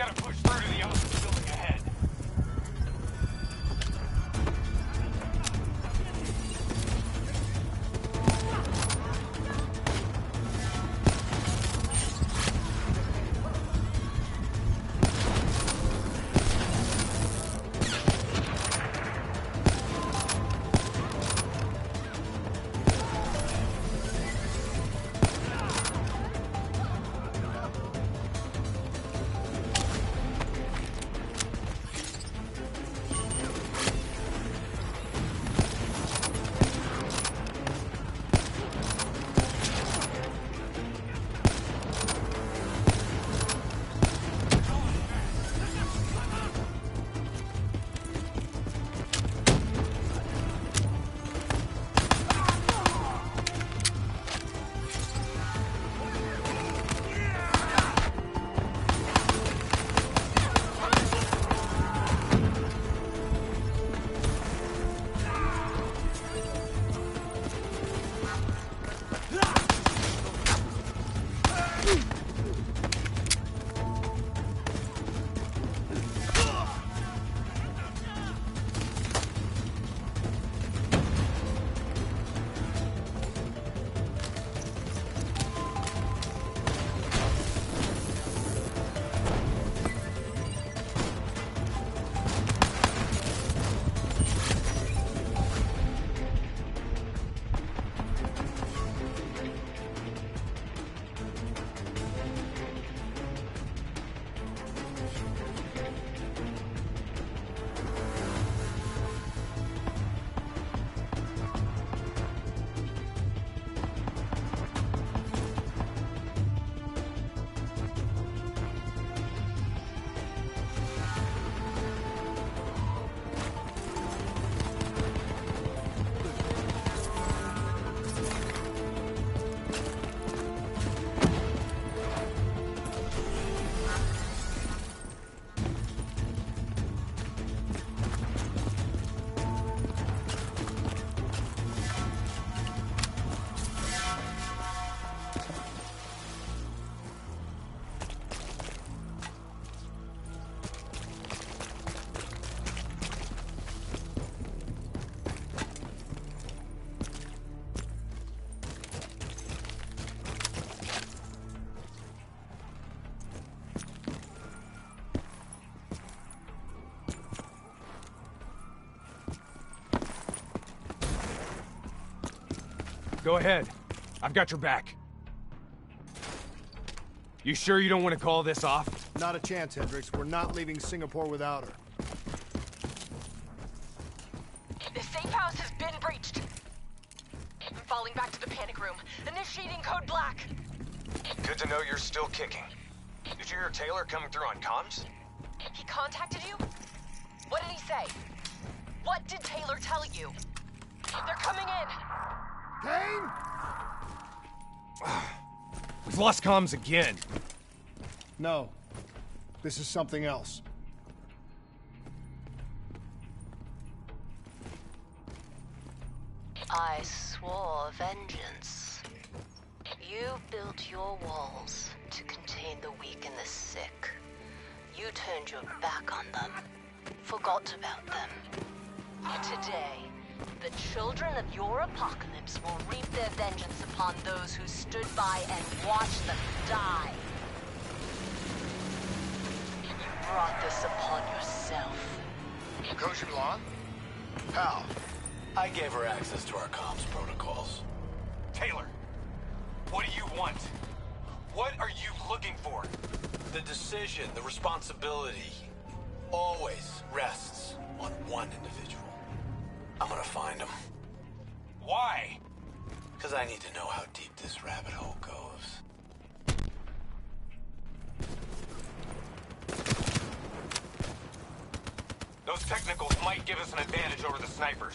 gotta push through to the other building ahead. Go ahead. I've got your back. You sure you don't want to call this off? Not a chance, Hendricks. We're not leaving Singapore without her. The safe house has been breached. I'm falling back to the panic room. Initiating code black. Good to know you're still kicking. Did you hear Taylor coming through on comms? He contacted you? What did he say? What did Taylor tell you? They're coming in. Kane? We've lost comms again. No. This is something else. I swore vengeance. You built your walls to contain the weak and the sick. You turned your back on them, forgot about them. Today, the children of your apocalypse will reap their vengeance upon those who stood by and watched them die. You brought this upon yourself. Koshin Law? How? I gave her access to our comms protocols. Taylor, what do you want? What are you looking for? The decision, the responsibility, always rests on one individual. I'm gonna find him. Why? Because I need to know how deep this rabbit hole goes. Those technicals might give us an advantage over the snipers.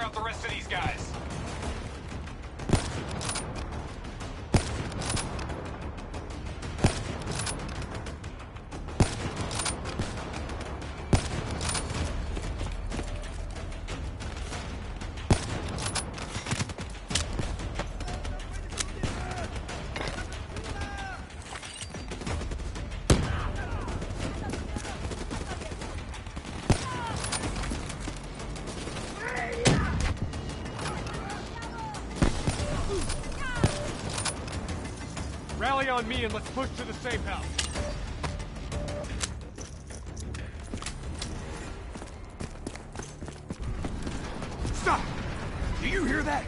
out the rest of these guys. Rally on me and let's push to the safe house. Stop! Do you hear that?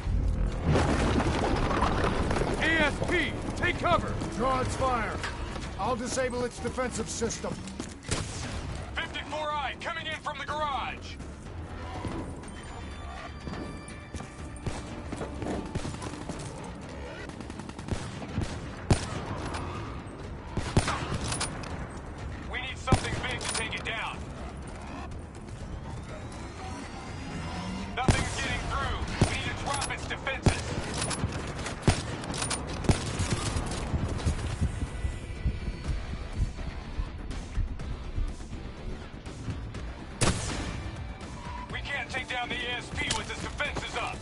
ASP, take cover! Draw its fire. I'll disable its defensive system. 54i coming in from the garage. We need something big to take it down. Nothing's getting through. We need to drop its defenses. We can't take down the ASP with its defenses up.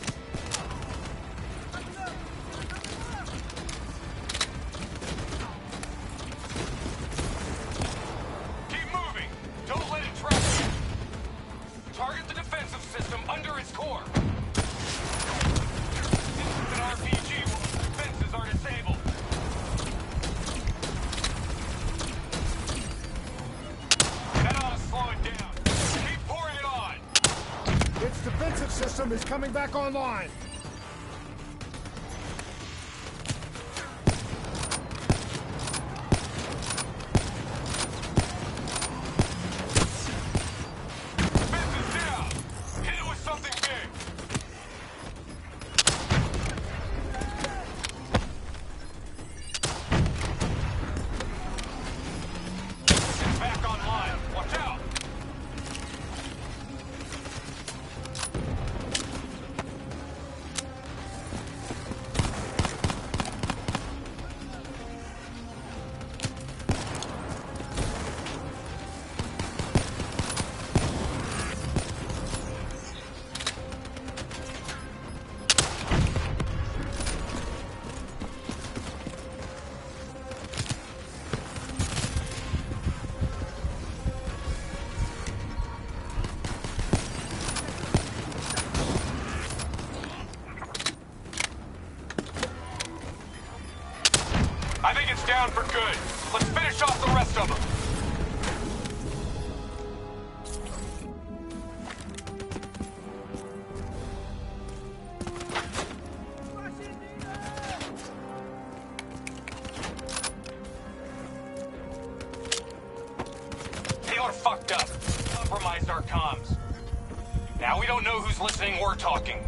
Keep moving. Don't let it trap you. Target the defensive system under its core. This is an RPG while its defenses are disabled. That ought to slow it down. Keep pouring it on. Its defensive system is coming back online. Defenses down. Hit it with something big. It's back online. Watch out. I think it's down for good. Let's finish off the rest of them. Taylor fucked up. Compromised our comms. Now we don't know who's listening or talking.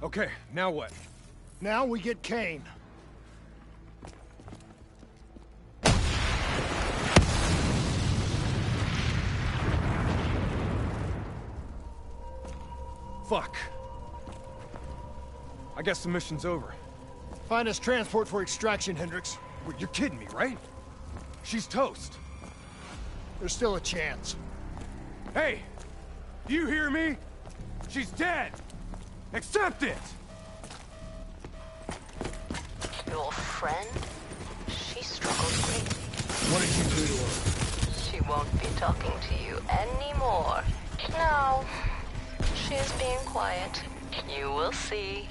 Okay, now what? Now we get Kane. Fuck. I guess the mission's over. Find us transport for extraction, Hendricks. Wait, you're kidding me, right? She's toast. There's still a chance. Hey! Do you hear me? She's dead! Accept it! Your friend? She struggled greatly. What did you do to her? She won't be talking to you anymore. No. She is being quiet. You will see.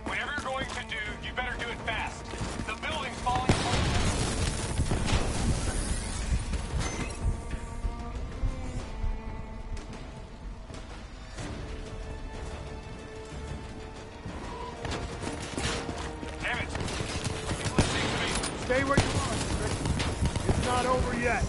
Whatever you're going to do, you better do it fast. The building's falling apart. Damn it! Keep listening to me. Stay where you are, Hendricks. It's not over yet.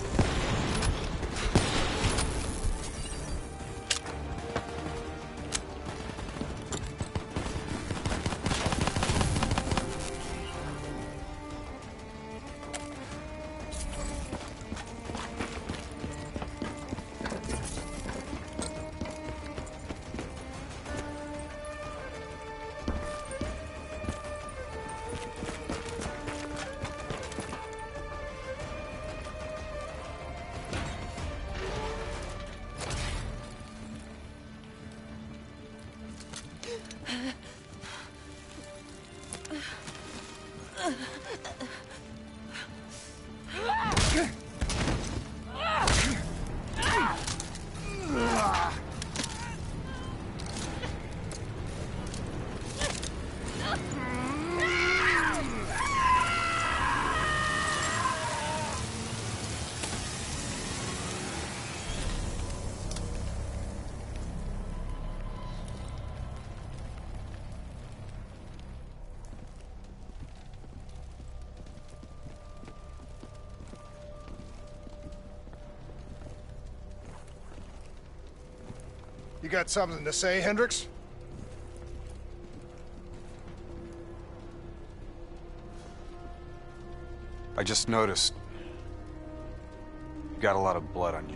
You got something to say, Hendricks? I just noticed you got a lot of blood on you.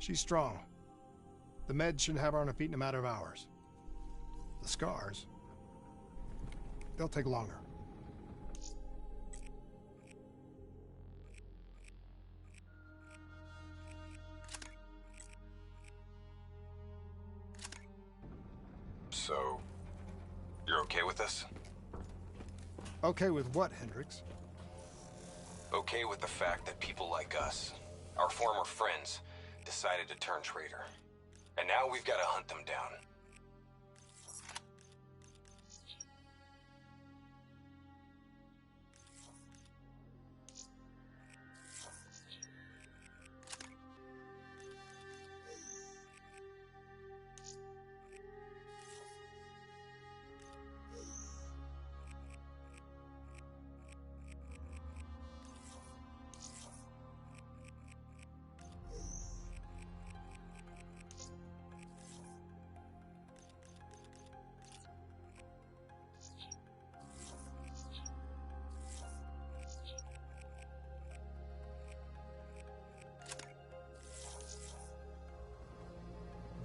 She's strong. The meds should have her on her feet in a matter of hours. The scars, they'll take longer. So, you're okay with this? Okay with what, Hendricks? Okay with the fact that people like us, our former friends, decided to turn traitor. And now we've got to hunt them down.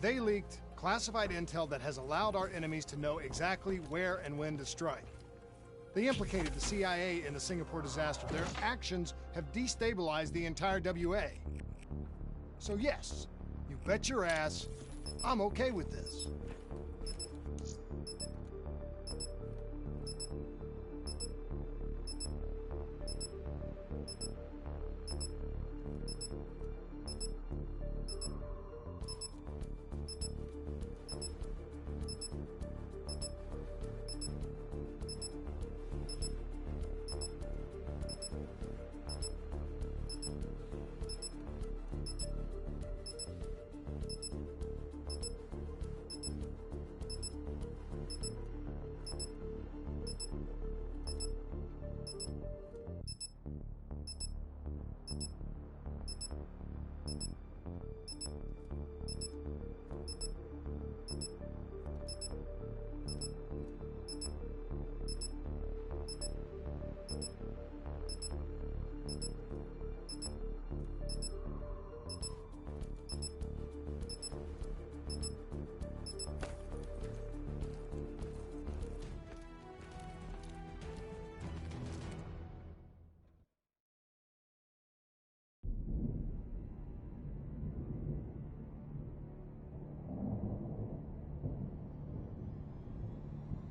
They leaked classified intel that has allowed our enemies to know exactly where and when to strike. They implicated the CIA in the Singapore disaster. Their actions have destabilized the entire WA. So yes, you bet your ass, I'm okay with this.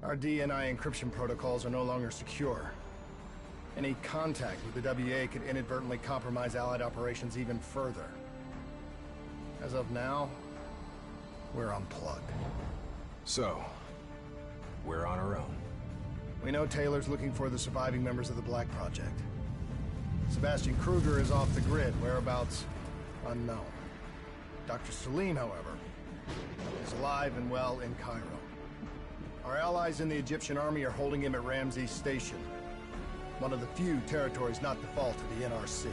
Our DNI encryption protocols are no longer secure. Any contact with the WA could inadvertently compromise Allied operations even further. As of now, we're unplugged. So, we're on our own. We know Taylor's looking for the surviving members of the Black Project. Sebastian Kruger is off the grid, whereabouts unknown. Dr. Salim, however, is alive and well in Cairo. Our allies in the Egyptian army are holding him at Ramses Station, one of the few territories not default to the NRC.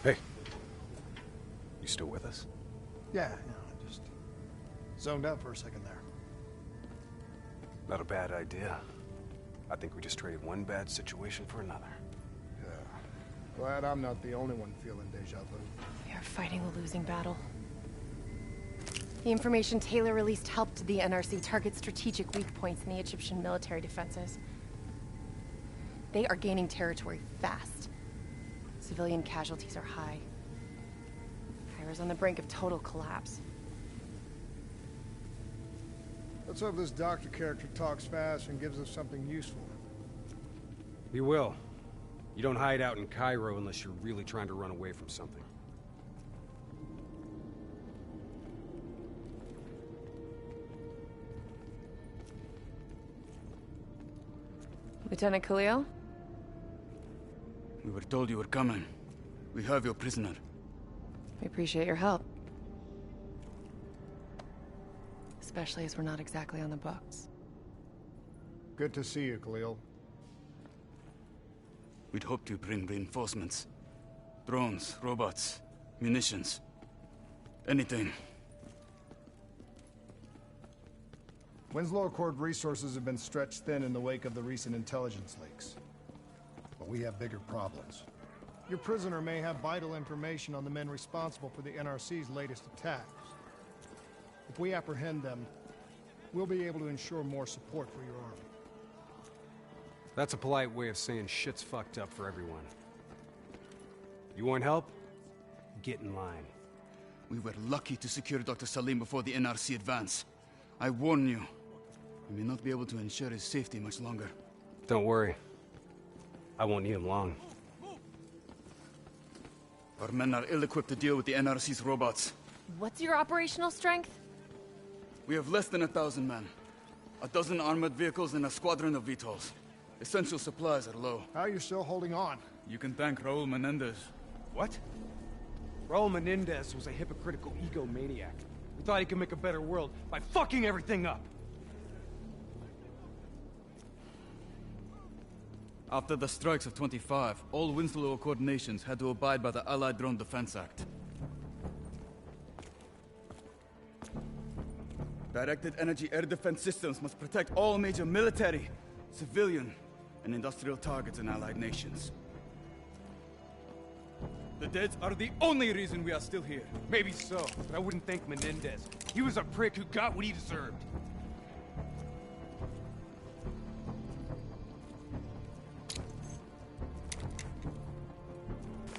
Hey. You still with us? Yeah, I just zoned out for a second there. Not a bad idea. I think we just traded one bad situation for another. Yeah. Glad I'm not the only one feeling deja vu. We are fighting a losing battle. The information Taylor released helped the NRC target strategic weak points in the Egyptian military defenses. They are gaining territory fast. Civilian casualties are high. Cairo's on the brink of total collapse. Let's hope this doctor character talks fast and gives us something useful. He will. You don't hide out in Cairo unless you're really trying to run away from something. Lieutenant Khalil? We were told you were coming. We have your prisoner. We appreciate your help. Especially as we're not exactly on the books. Good to see you, Khalil. We'd hoped to bring reinforcements. Drones, robots, munitions. Anything. Winslow Accord resources have been stretched thin in the wake of the recent intelligence leaks. But we have bigger problems. Your prisoner may have vital information on the men responsible for the NRC's latest attacks. If we apprehend them, we'll be able to ensure more support for your army. That's a polite way of saying shit's fucked up for everyone. You want help? Get in line. We were lucky to secure Dr. Salim before the NRC advance. I warn you, we may not be able to ensure his safety much longer. Don't worry. I won't need him long. Our men are ill-equipped to deal with the NRC's robots. What's your operational strength? We have less than 1,000 men. A dozen armored vehicles and a squadron of VTOLs. Essential supplies are low. How are you still holding on? You can thank Raul Menendez. What? Raul Menendez was a hypocritical egomaniac. He thought he could make a better world by fucking everything up. After the strikes of 25, all Winslow Accord nations had to abide by the Allied Drone Defense Act. Directed energy air defense systems must protect all major military, civilian, and industrial targets in Allied nations. The deads are the only reason we are still here. Maybe so, but I wouldn't thank Menendez. He was a prick who got what he deserved.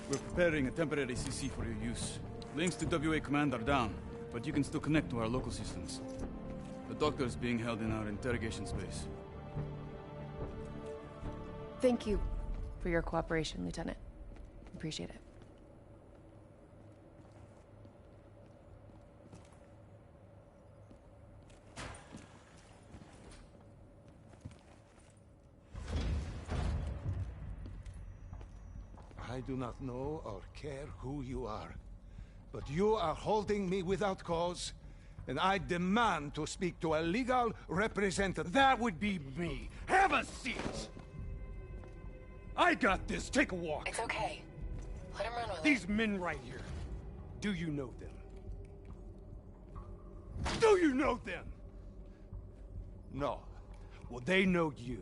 We're preparing a temporary CC for your use. Links to WA Command are down, but you can still connect to our local systems. The doctor is being held in our interrogation space. Thank you for your cooperation, Lieutenant. Appreciate it. I do not know or care who you are, but you are holding me without cause, and I demand to speak to a legal representative. That would be me. Have a seat! I got this. Take a walk. It's okay. Let him run with it. These men right here. Do you know them? Do you know them? No. Well, they know you.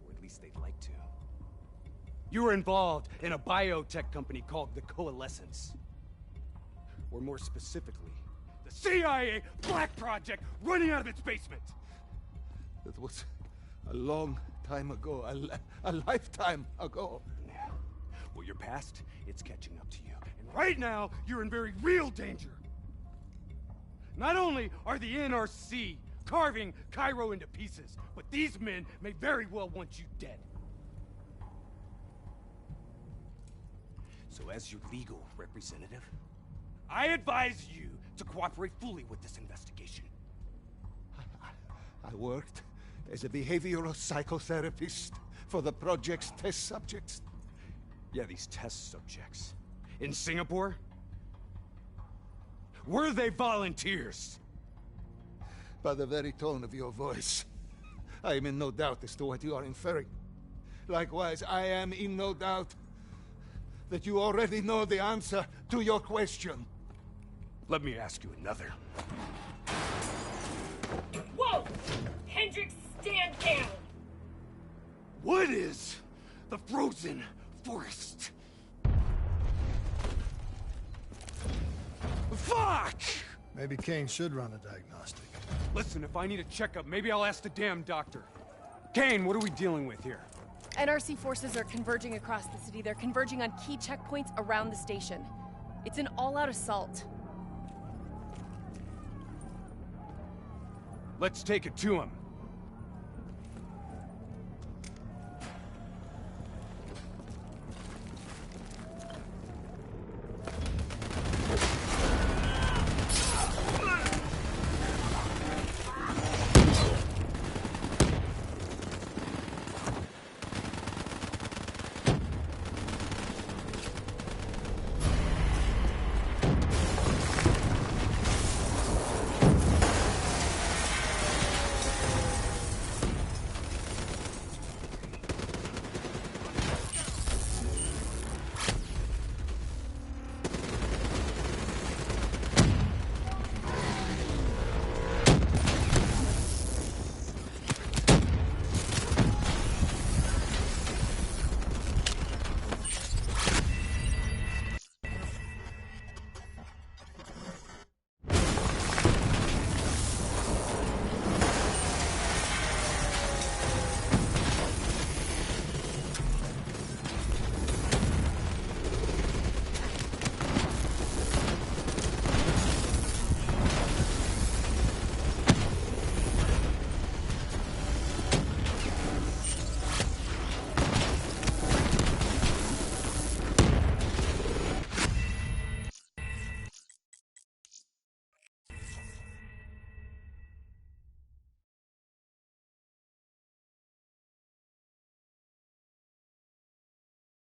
Or at least they'd like to. You were involved in a biotech company called the Coalescence. Or more specifically, the CIA Black Project running out of its basement. That was a long time ago, a lifetime ago. Yeah. Well, your past, it's catching up to you. And right now, you're in very real danger. Not only are the NRC carving Cairo into pieces, but these men may very well want you dead. So as your legal representative, I advise you to cooperate fully with this investigation. I worked as a behavioral psychotherapist for the project's test subjects. Yeah, these test subjects. In Singapore? Were they volunteers? By the very tone of your voice, I am in no doubt as to what you are inferring. Likewise, I am in no doubt that you already know the answer to your question. Let me ask you another. Whoa! Hendricks, stand down! What is the frozen forest? Fuck! Maybe Kane should run a diagnostic. Listen, if I need a checkup, maybe I'll ask the damn doctor. Kane, what are we dealing with here? NRC forces are converging across the city. They're converging on key checkpoints around the station. It's an all-out assault. Let's take it to him.